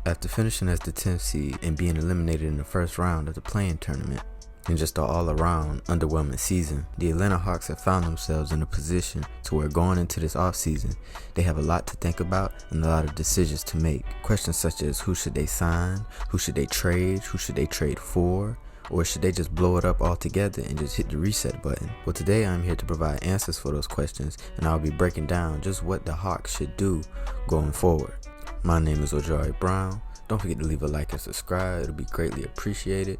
After finishing as the 10th seed and being eliminated in the first round of the play-in tournament, and just an all-around underwhelming season, the Atlanta Hawks have found themselves in a position to where going into this offseason, they have a lot to think about and a lot of decisions to make. Questions such as who should they sign, who should they trade for, or should they just blow it up altogether and just hit the reset button? Well, today I'm here to provide answers for those questions, and I'll be breaking down just what the Hawks should do going forward. My name is Ojari Brown. Don't forget to leave a like and subscribe. It'll be greatly appreciated.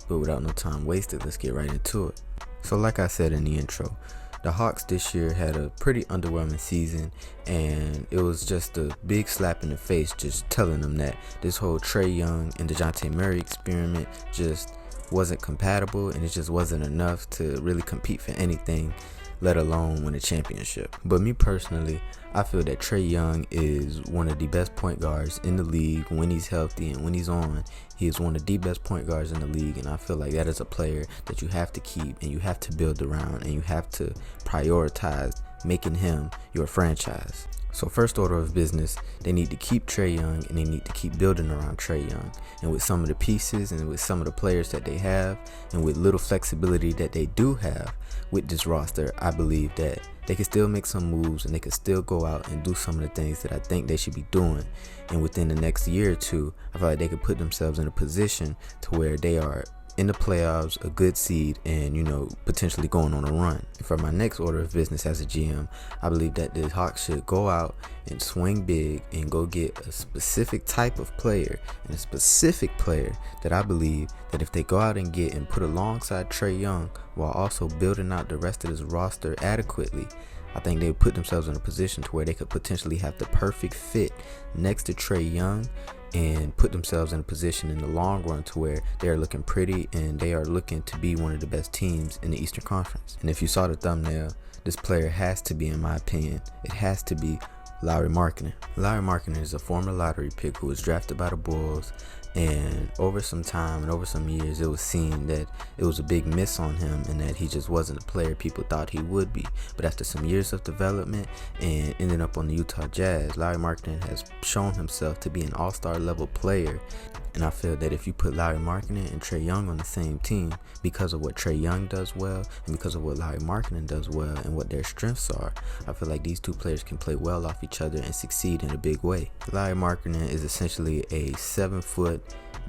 But without no time wasted, let's get right into it. So like I said in the intro, the Hawks this year had a pretty underwhelming season, and it was just a big slap in the face just telling them that this whole Trae Young and DeJounte Murray experiment just wasn't compatible, and it just wasn't enough to really compete for anything, let alone win a championship. But me personally, I feel that Trae Young is one of the best point guards in the league when he's healthy, and when he's on, he is one of the best point guards in the league, and I feel like that is a player that you have to keep and you have to build around, and you have to prioritize making him your franchise. So first order of business, they need to keep Trae Young, and they need to keep building around Trae Young. And with some of the pieces and with some of the players that they have, and with little flexibility that they do have with this roster, I believe that they can still make some moves, and they can still go out and do some of the things that I think they should be doing. And within the next year or two, I feel like they could put themselves in a position to where they are in the playoffs, a good seed, and potentially going on a run. For my next order of business as a GM, I believe that the Hawks should go out and swing big and go get a specific type of player, and a specific player that I believe that if they go out and get and put alongside Trae Young while also building out the rest of this roster adequately, I think they would put themselves in a position to where they could potentially have the perfect fit next to Trae Young, and put themselves in a position in the long run to where they are looking pretty and they are looking to be one of the best teams in the Eastern Conference. And if you saw the thumbnail, this player has to be, in my opinion, it has to be Lauri Markkanen. Lauri Markkanen is a former lottery pick who was drafted by the Bulls, and over some time and over some years, it was seen that it was a big miss on him and that he just wasn't the player people thought he would be. But after some years of development and ending up on the Utah Jazz, Lauri Markkanen has shown himself to be an all-star level player. And I feel that if you put Lauri Markkanen and Trae Young on the same team, because of what Trae Young does well and because of what Lauri Markkanen does well and what their strengths are, I feel like these two players can play well off each other and succeed in a big way. Lauri Markkanen is essentially a 7-foot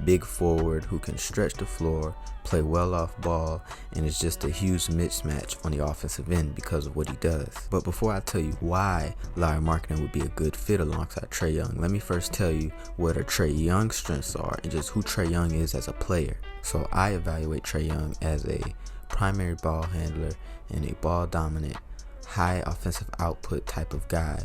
big forward who can stretch the floor, play well off ball, and is just a huge mismatch on the offensive end because of what he does. But before I tell you why Lauri Markkanen would be a good fit alongside Trae Young, let me first tell you what are Trae Young's strengths are and just who Trae Young is as a player. So I evaluate Trae Young as a primary ball handler and a ball dominant, high offensive output type of guy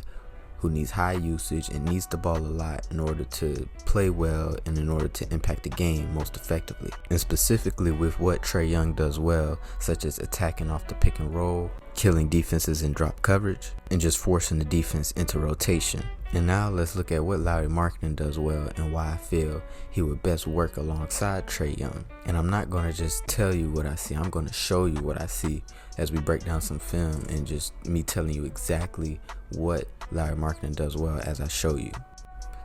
who needs high usage and needs the ball a lot in order to play well and in order to impact the game most effectively. And specifically with what Trae Young does well, such as attacking off the pick and roll, killing defenses in drop coverage, and just forcing the defense into rotation. And now let's look at what Lauri Markkanen does well and why I feel he would best work alongside Trae Young. And I'm not going to just tell you what I see, I'm going to show you what I see as we break down some film and just me telling you exactly what Lauri Markkanen does well as I show you.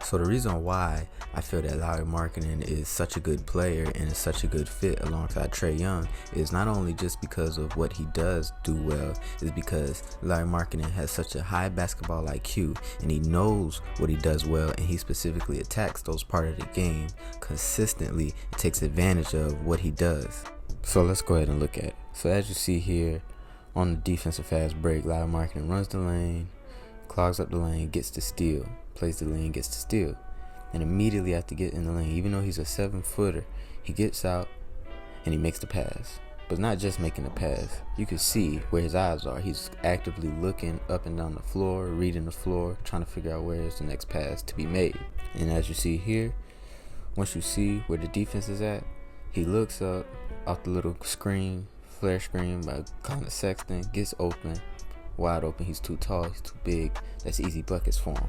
So the reason why I feel that Lauri Markkanen is such a good player and is such a good fit alongside Trae Young is not only just because of what he does do well, is because Lauri Markkanen has such a high basketball IQ and he knows what he does well, and he specifically attacks those parts of the game consistently and takes advantage of what he does. So let's go ahead and look at it. So as you see here on the defensive fast break, Lauri Markkanen runs the lane, clogs up the lane, gets the steal, plays the lane, gets the steal. And immediately after getting in the lane, even though he's a 7-footer, he gets out and he makes the pass. But not just making the pass. You can see where his eyes are. He's actively looking up and down the floor, reading the floor, trying to figure out where is the next pass to be made. And as you see here, once you see where the defense is at, he looks up off the little screen, flare screen by Collin Sexton, gets open, wide open. He's too tall, he's too big. That's easy buckets for him.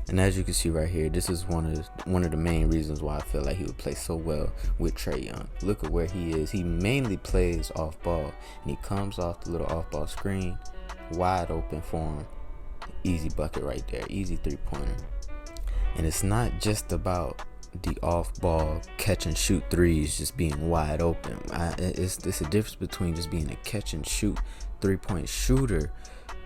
And as you can see right here, this is one of the main reasons why I feel like he would play so well with Trae Young. Look at where he is. He mainly plays off ball, and he comes off the little off ball screen, wide open for him. Easy bucket right there, easy 3-pointer. And it's not just about the off-ball catch and shoot threes just being wide open. It's a difference between just being a catch and shoot three-point shooter,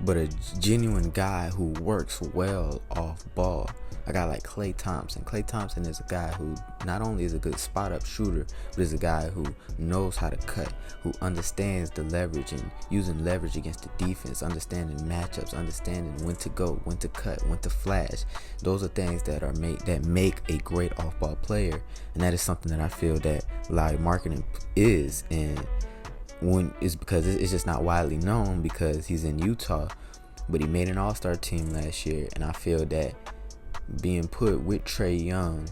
but a genuine guy who works well off ball. A guy like Klay Thompson. Klay Thompson is a guy who not only is a good spot-up shooter, but is a guy who knows how to cut, who understands the leverage and using leverage against the defense, understanding matchups, understanding when to go, when to cut, when to flash. Those are things that make a great off-ball player, and that is something that I feel that Lauri Markkanen is, and when it's because it's just not widely known because he's in Utah, but he made an all-star team last year, and I feel that being put with Trae Young,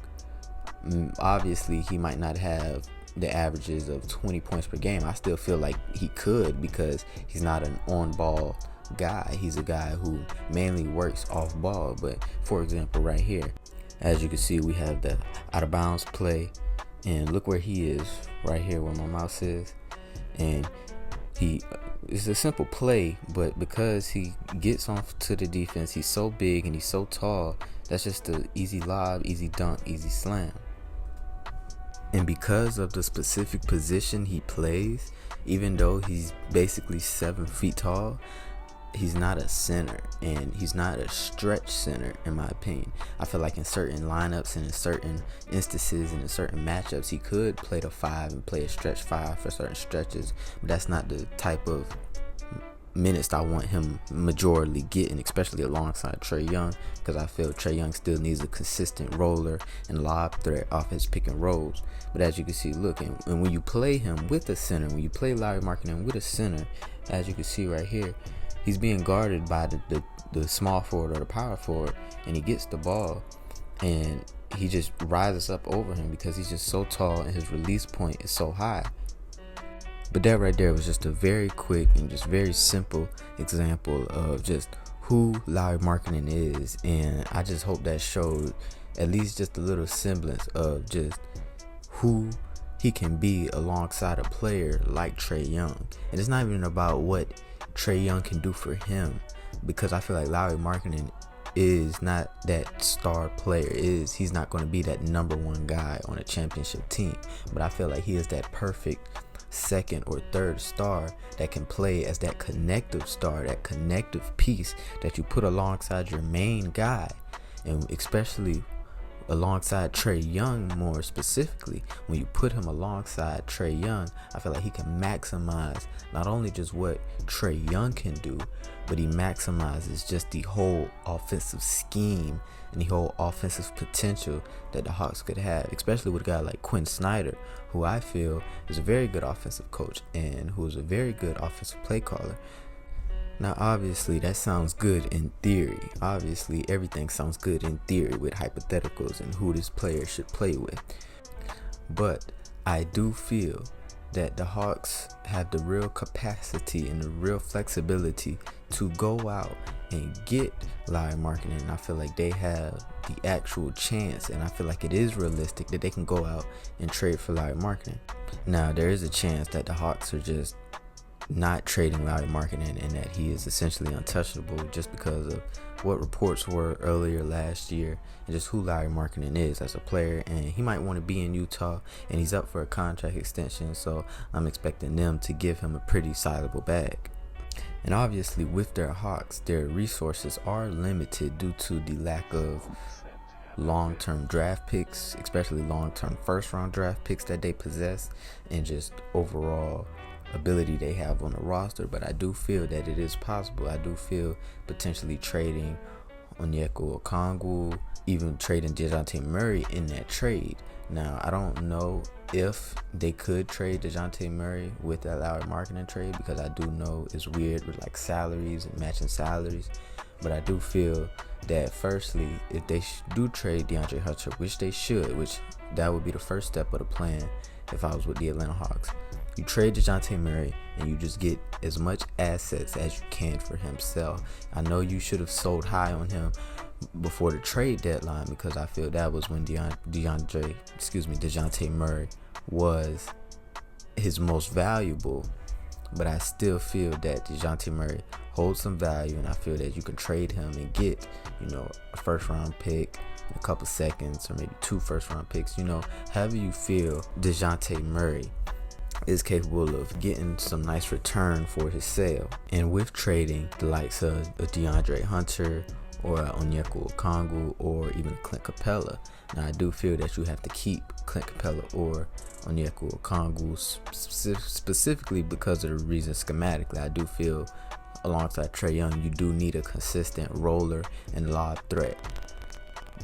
obviously he might not have the averages of 20 points per game. I still feel like he could because he's not an on-ball guy. He's a guy who mainly works off ball. But for example, right here, as you can see, we have the out of bounds play, and look where he is right here where my mouse is, and it's a simple play, but because he gets off to the defense, he's so big and he's so tall, that's just an easy lob, easy dunk, easy slam. And because of the specific position he plays, even though he's basically 7 feet tall, he's not a center, and he's not a stretch center in my opinion. I feel like in certain lineups and in certain instances and in certain matchups, he could play the 5 and play a stretch 5 for certain stretches, but that's not the type of minutes I want him majorly getting, especially alongside Trae Young, because I feel Trae Young still needs a consistent roller and lob threat off his pick and rolls. But as you can see, look, and when you play him with a center, when you play Lauri Markkanen with a center, as you can see right here, he's being guarded by the small forward or the power forward, and he gets the ball and he just rises up over him because he's just so tall and his release point is so high. But that right there was just a very quick and just very simple example of just who Lauri Markkanen is, and I just hope that showed at least just a little semblance of just who he can be alongside a player like Trae Young. And it's not even about what Trae Young can do for him, because I feel like Lauri Markkanen is not that star player. He's not going to be that number one guy on a championship team, but I feel like he is that perfect second or third star that can play as that connective star, that connective piece that you put alongside your main guy, and especially alongside Trae Young. More specifically, when you put him alongside Trae Young, I feel like he can maximize not only just what Trae Young can do, but he maximizes just the whole offensive scheme and the whole offensive potential that the Hawks could have, especially with a guy like Quinn Snyder, who I feel is a very good offensive coach and who is a very good offensive play caller. Now, obviously, that sounds good in theory. Obviously, everything sounds good in theory with hypotheticals and who this player should play with. But I do feel that the Hawks have the real capacity and the real flexibility to go out and get Lauri Markkanen, and I feel like they have the actual chance, and I feel like it is realistic that they can go out and trade for Lauri Markkanen. Now, there is a chance that the Hawks are just not trading Lauri Markkanen and that he is essentially untouchable just because of what reports were earlier last year and just who Lauri Markkanen is as a player. And he might want to be in Utah, and he's up for a contract extension, so I'm expecting them to give him a pretty sizable bag. And obviously with their Hawks, their resources are limited due to the lack of long-term draft picks, especially long-term first-round draft picks that they possess, and just overall ability they have on the roster. But I do feel that it is possible. I do feel potentially trading Onyeka Okongwu, even trading DeJounte Murray in that trade. Now, I don't know if they could trade DeJounte Murray with that Lauri Markkanen trade, because I do know it's weird with like salaries and matching salaries. But I do feel that firstly, if they do trade DeAndre Hunter, which they should, which that would be the first step of the plan if I was with the Atlanta Hawks. You trade DeJounte Murray and you just get as much assets as you can for himself. I know you should have sold high on him before the trade deadline, because I feel that was when DeJounte Murray was his most valuable. but I still feel that DeJounte Murray holds some value, and I feel that you can trade him and get, a first round pick in a couple seconds, or maybe 2 first round picks. However you feel DeJounte Murray is capable of getting some nice return for his sale. And with trading the likes of a DeAndre Hunter or Onyeka Okongwu or even Clint Capella. Now I do feel that you have to keep Clint Capella or Onyeka Okongwu specifically because of the reason schematically. I do feel alongside Trae Young, you do need a consistent roller and lob threat,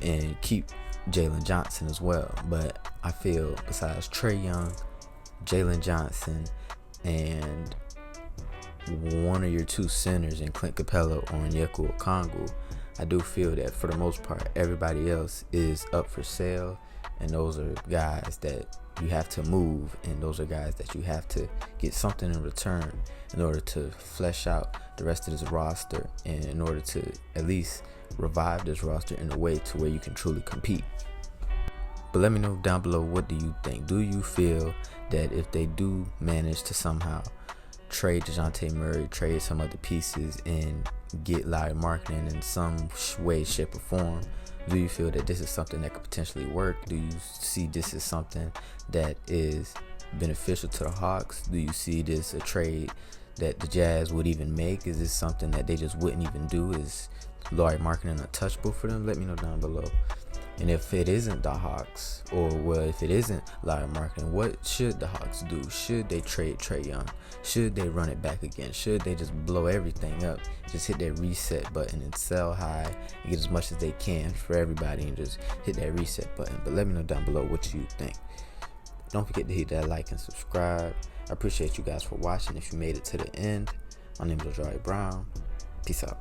and keep Jalen Johnson as well. But I feel besides Trae Young, Jalen Johnson, and one of your 2 centers in Clint Capella or Onyeka Okongwu, I do feel that for the most part everybody else is up for sale, and those are guys that you have to move, and those are guys that you have to get something in return in order to flesh out the rest of this roster, and in order to at least revive this roster in a way to where you can truly compete. But let me know down below, what do you think? Do you feel that if they do manage to somehow trade DeJounte Murray, trade some other pieces, and get Lauri Markkanen in some way, shape, or form, do you feel that this is something that could potentially work? Do you see this as something that is beneficial to the Hawks? Do you see this a trade that the Jazz would even make? Is this something that they just wouldn't even do? Is Lauri Markkanen untouchable for them? Let me know down below. And if it isn't the Hawks, or if it isn't Lauri Markkanen, what should the Hawks do? Should they trade Trae Young? Should they run it back again? Should they just blow everything up, just hit that reset button and sell high and get as much as they can for everybody and just hit that reset button? But let me know down below what you think. Don't forget to hit that like and subscribe. I appreciate you guys for watching. If you made it to the end, my name is Ojari Brown. Peace out.